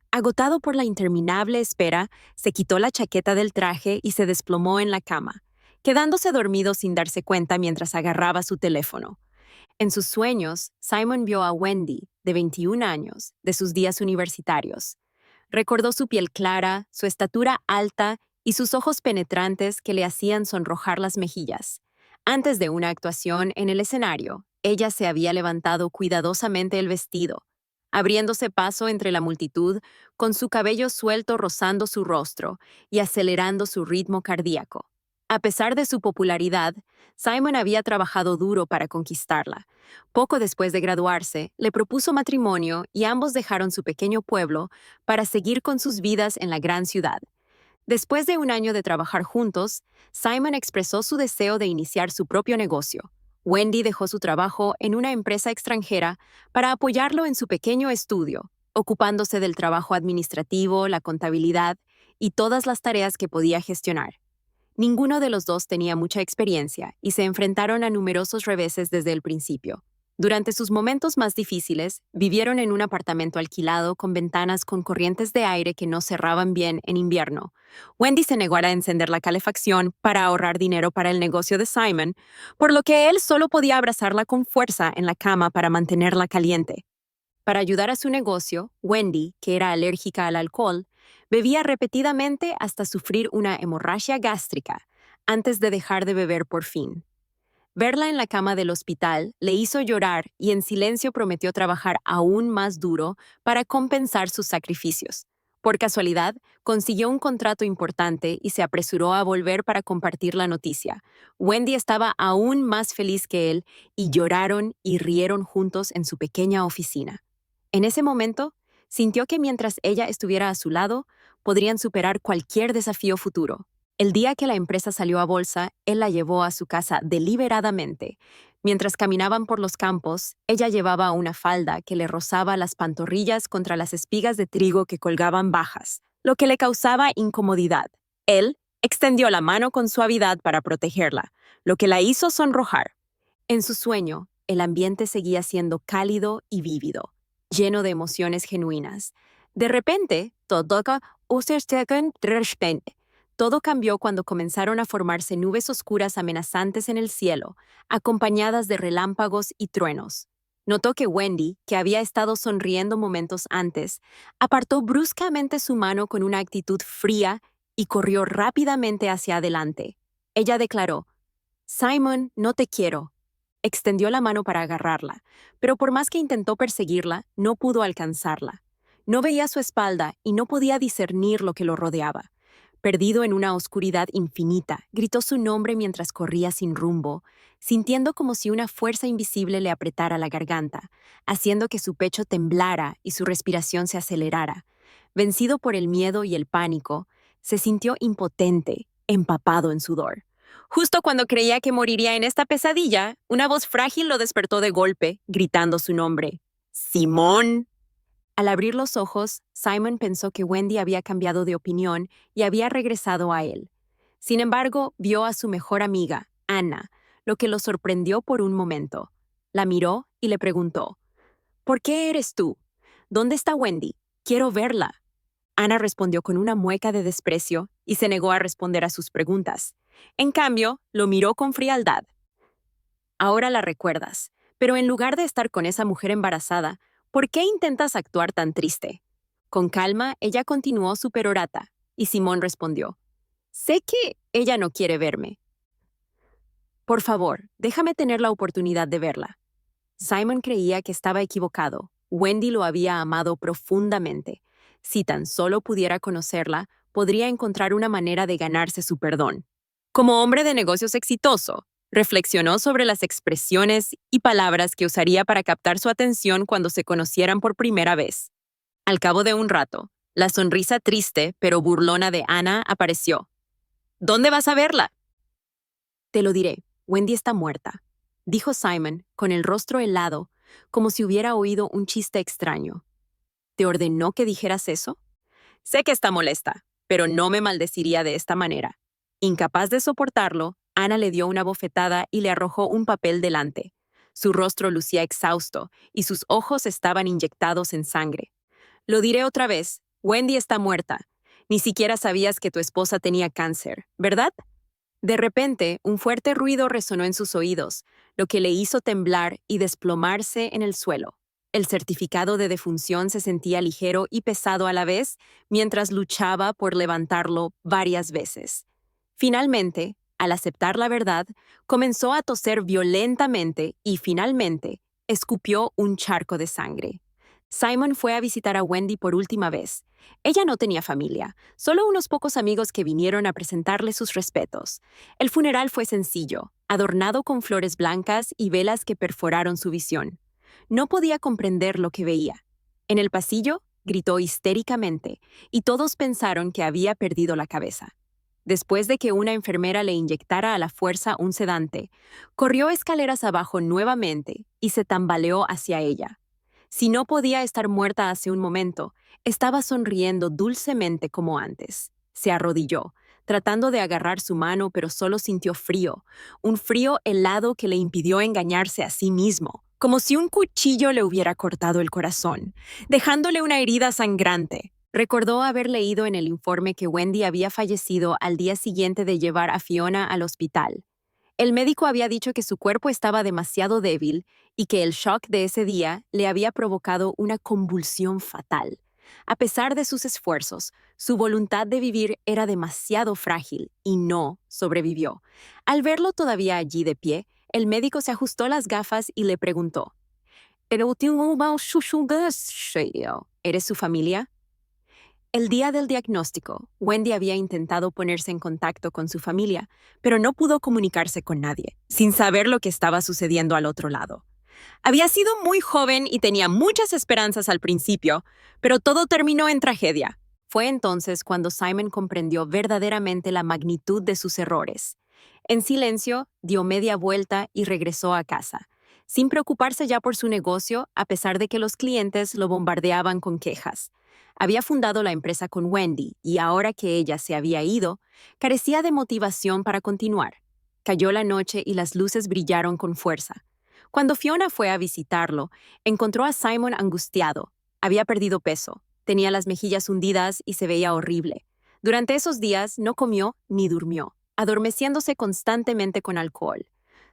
Agotado por la interminable espera, se quitó la chaqueta del traje y se desplomó en la cama, quedándose dormido sin darse cuenta mientras agarraba su teléfono. En sus sueños, Simon vio a Wendy, de 21 años, de sus días universitarios. Recordó su piel clara, su estatura alta y sus ojos penetrantes que le hacían sonrojar las mejillas. Antes de una actuación en el escenario, ella se había levantado cuidadosamente el vestido, abriéndose paso entre la multitud, con su cabello suelto rozando su rostro y acelerando su ritmo cardíaco. A pesar de su popularidad, Simon había trabajado duro para conquistarla. Poco después de graduarse, le propuso matrimonio y ambos dejaron su pequeño pueblo para seguir con sus vidas en la gran ciudad. Después de un año de trabajar juntos, Simon expresó su deseo de iniciar su propio negocio. Wendy dejó su trabajo en una empresa extranjera para apoyarlo en su pequeño estudio, ocupándose del trabajo administrativo, la contabilidad y todas las tareas que podía gestionar. Ninguno de los dos tenía mucha experiencia y se enfrentaron a numerosos reveses desde el principio. Durante sus momentos más difíciles, vivieron en un apartamento alquilado con ventanas con corrientes de aire que no cerraban bien en invierno. Wendy se negó a encender la calefacción para ahorrar dinero para el negocio de Simon, por lo que él solo podía abrazarla con fuerza en la cama para mantenerla caliente. Para ayudar a su negocio, Wendy, que era alérgica al alcohol, bebía repetidamente hasta sufrir una hemorragia gástrica, antes de dejar de beber por fin. Verla en la cama del hospital le hizo llorar y en silencio prometió trabajar aún más duro para compensar sus sacrificios. Por casualidad, consiguió un contrato importante y se apresuró a volver para compartir la noticia. Wendy estaba aún más feliz que él y lloraron y rieron juntos en su pequeña oficina. En ese momento, sintió que mientras ella estuviera a su lado, podrían superar cualquier desafío futuro. El día que la empresa salió a bolsa, él la llevó a su casa deliberadamente. Mientras caminaban por los campos, ella llevaba una falda que le rozaba las pantorrillas contra las espigas de trigo que colgaban bajas, lo que le causaba incomodidad. Él extendió la mano con suavidad para protegerla, lo que la hizo sonrojar. En su sueño, el ambiente seguía siendo cálido y vívido, lleno de emociones genuinas. De repente, todo cambió cuando comenzaron a formarse nubes oscuras amenazantes en el cielo, acompañadas de relámpagos y truenos. Notó que Wendy, que había estado sonriendo momentos antes, apartó bruscamente su mano con una actitud fría y corrió rápidamente hacia adelante. Ella declaró: «Simon, no te quiero». Extendió la mano para agarrarla, pero por más que intentó perseguirla, no pudo alcanzarla. No veía su espalda y no podía discernir lo que lo rodeaba. Perdido en una oscuridad infinita, gritó su nombre mientras corría sin rumbo, sintiendo como si una fuerza invisible le apretara la garganta, haciendo que su pecho temblara y su respiración se acelerara. Vencido por el miedo y el pánico, se sintió impotente, empapado en sudor. Justo cuando creía que moriría en esta pesadilla, una voz frágil lo despertó de golpe, gritando su nombre: «¡Simón!». Al abrir los ojos, Simon pensó que Wendy había cambiado de opinión y había regresado a él. Sin embargo, vio a su mejor amiga, Anna, lo que lo sorprendió por un momento. La miró y le preguntó: «¿Por qué eres tú? ¿Dónde está Wendy? Quiero verla». Anna respondió con una mueca de desprecio y se negó a responder a sus preguntas. En cambio, lo miró con frialdad. «Ahora la recuerdas, pero en lugar de estar con esa mujer embarazada, ¿por qué intentas actuar tan triste?». Con calma, ella continuó su perorata, y Simón respondió: «Sé que ella no quiere verme. Por favor, déjame tener la oportunidad de verla». Simon creía que estaba equivocado. Wendy lo había amado profundamente. Si tan solo pudiera conocerla, podría encontrar una manera de ganarse su perdón. Como hombre de negocios exitoso, reflexionó sobre las expresiones y palabras que usaría para captar su atención cuando se conocieran por primera vez. Al cabo de un rato, la sonrisa triste pero burlona de Anna apareció. «¿Dónde vas a verla?». «Te lo diré, Wendy está muerta», dijo Simon, con el rostro helado, como si hubiera oído un chiste extraño. «¿Te ordenó que dijeras eso?». «Sé que está molesta, pero no me maldeciría de esta manera». Incapaz de soportarlo, Anna le dio una bofetada y le arrojó un papel delante. Su rostro lucía exhausto y sus ojos estaban inyectados en sangre. «Lo diré otra vez, Wendy está muerta. Ni siquiera sabías que tu esposa tenía cáncer, ¿verdad?». De repente, un fuerte ruido resonó en sus oídos, lo que le hizo temblar y desplomarse en el suelo. El certificado de defunción se sentía ligero y pesado a la vez, mientras luchaba por levantarlo varias veces. Finalmente, al aceptar la verdad, comenzó a toser violentamente y finalmente escupió un charco de sangre. Simon fue a visitar a Wendy por última vez. Ella no tenía familia, solo unos pocos amigos que vinieron a presentarle sus respetos. El funeral fue sencillo, adornado con flores blancas y velas que perforaron su visión. No podía comprender lo que veía. En el pasillo, gritó histéricamente, y todos pensaron que había perdido la cabeza. Después de que una enfermera le inyectara a la fuerza un sedante, corrió escaleras abajo nuevamente y se tambaleó hacia ella. Si no podía estar muerta hace un momento, estaba sonriendo dulcemente como antes. Se arrodilló, tratando de agarrar su mano, pero solo sintió frío, un frío helado que le impidió engañarse a sí mismo, como si un cuchillo le hubiera cortado el corazón, dejándole una herida sangrante. Recordó haber leído en el informe que Wendy había fallecido al día siguiente de llevar a Fiona al hospital. El médico había dicho que su cuerpo estaba demasiado débil y que el shock de ese día le había provocado una convulsión fatal. A pesar de sus esfuerzos, su voluntad de vivir era demasiado frágil y no sobrevivió. Al verlo todavía allí de pie, el médico se ajustó las gafas y le preguntó: ¿Eres su familia? El día del diagnóstico, Wendy había intentado ponerse en contacto con su familia, pero no pudo comunicarse con nadie, sin saber lo que estaba sucediendo al otro lado. Había sido muy joven y tenía muchas esperanzas al principio, pero todo terminó en tragedia. Fue entonces cuando Simon comprendió verdaderamente la magnitud de sus errores. En silencio, dio media vuelta y regresó a casa, sin preocuparse ya por su negocio, a pesar de que los clientes lo bombardeaban con quejas. Había fundado la empresa con Wendy y ahora que ella se había ido, carecía de motivación para continuar. Cayó la noche y las luces brillaron con fuerza. Cuando Fiona fue a visitarlo, encontró a Simon angustiado. Había perdido peso, tenía las mejillas hundidas y se veía horrible. Durante esos días no comió ni durmió, adormeciéndose constantemente con alcohol.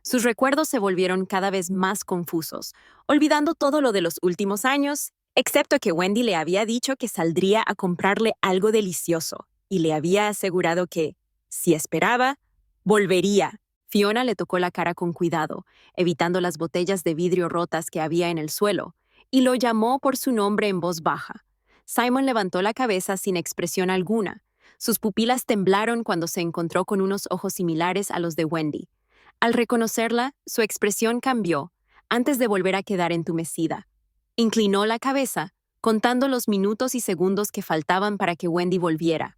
Sus recuerdos se volvieron cada vez más confusos, olvidando todo lo de los últimos años, excepto que Wendy le había dicho que saldría a comprarle algo delicioso y le había asegurado que, si esperaba, volvería. Fiona le tocó la cara con cuidado, evitando las botellas de vidrio rotas que había en el suelo, y lo llamó por su nombre en voz baja. Simon levantó la cabeza sin expresión alguna. Sus pupilas temblaron cuando se encontró con unos ojos similares a los de Wendy. Al reconocerla, su expresión cambió, antes de volver a quedar entumecida. Inclinó la cabeza, contando los minutos y segundos que faltaban para que Wendy volviera.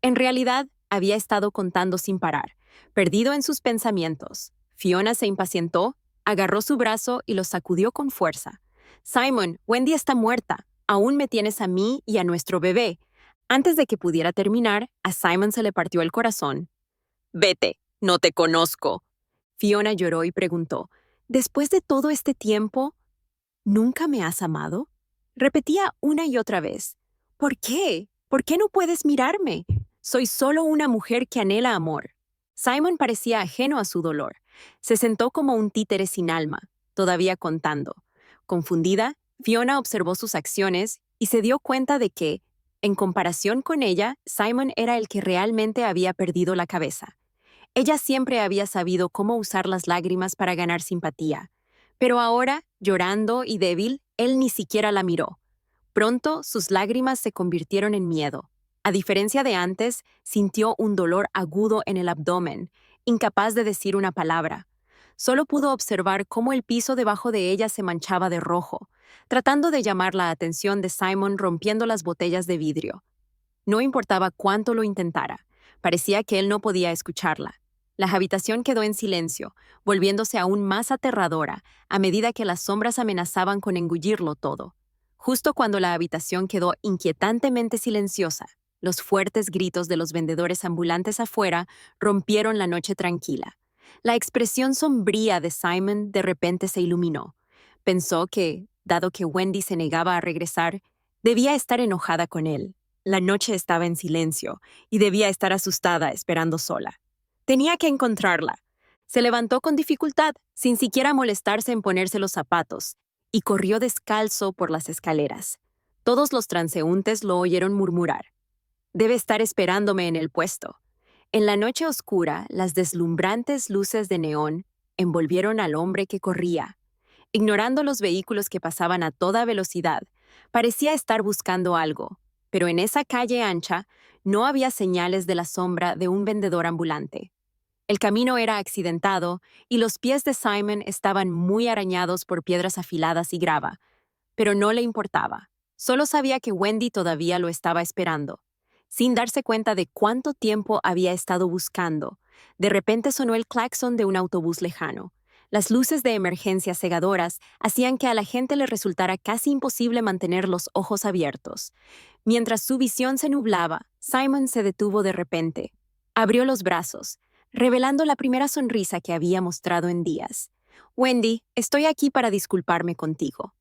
En realidad, había estado contando sin parar, perdido en sus pensamientos. Fiona se impacientó, agarró su brazo y lo sacudió con fuerza. «Simon, Wendy está muerta. Aún me tienes a mí y a nuestro bebé». Antes de que pudiera terminar, a Simon se le partió el corazón. «Vete, no te conozco». Fiona lloró y preguntó, «¿Después de todo este tiempo, nunca me has amado?» Repetía una y otra vez, «¿Por qué? ¿Por qué no puedes mirarme? Soy solo una mujer que anhela amor». Simon parecía ajeno a su dolor. Se sentó como un títere sin alma, todavía contando. Confundida, Fiona observó sus acciones y se dio cuenta de que, en comparación con ella, Simon era el que realmente había perdido la cabeza. Ella siempre había sabido cómo usar las lágrimas para ganar simpatía, pero ahora, llorando y débil, él ni siquiera la miró. Pronto, sus lágrimas se convirtieron en miedo. A diferencia de antes, sintió un dolor agudo en el abdomen, incapaz de decir una palabra. Solo pudo observar cómo el piso debajo de ella se manchaba de rojo, tratando de llamar la atención de Simon rompiendo las botellas de vidrio. No importaba cuánto lo intentara, parecía que él no podía escucharla. La habitación quedó en silencio, volviéndose aún más aterradora a medida que las sombras amenazaban con engullirlo todo. Justo cuando la habitación quedó inquietantemente silenciosa, los fuertes gritos de los vendedores ambulantes afuera rompieron la noche tranquila. La expresión sombría de Simon de repente se iluminó. Pensó que, dado que Wendy se negaba a regresar, debía estar enojada con él. La noche estaba en silencio y debía estar asustada esperando sola. Tenía que encontrarla. Se levantó con dificultad, sin siquiera molestarse en ponerse los zapatos, y corrió descalzo por las escaleras. Todos los transeúntes lo oyeron murmurar. «Debe estar esperándome en el puesto». En la noche oscura, las deslumbrantes luces de neón envolvieron al hombre que corría. Ignorando los vehículos que pasaban a toda velocidad, parecía estar buscando algo, pero en esa calle ancha no había señales de la sombra de un vendedor ambulante. El camino era accidentado y los pies de Simon estaban muy arañados por piedras afiladas y grava, pero no le importaba. Solo sabía que Wendy todavía lo estaba esperando. Sin darse cuenta de cuánto tiempo había estado buscando, de repente sonó el claxon de un autobús lejano. Las luces de emergencia cegadoras hacían que a la gente le resultara casi imposible mantener los ojos abiertos. Mientras su visión se nublaba, Simon se detuvo de repente. Abrió los brazos, revelando la primera sonrisa que había mostrado en días. «Wendy, estoy aquí para disculparme contigo».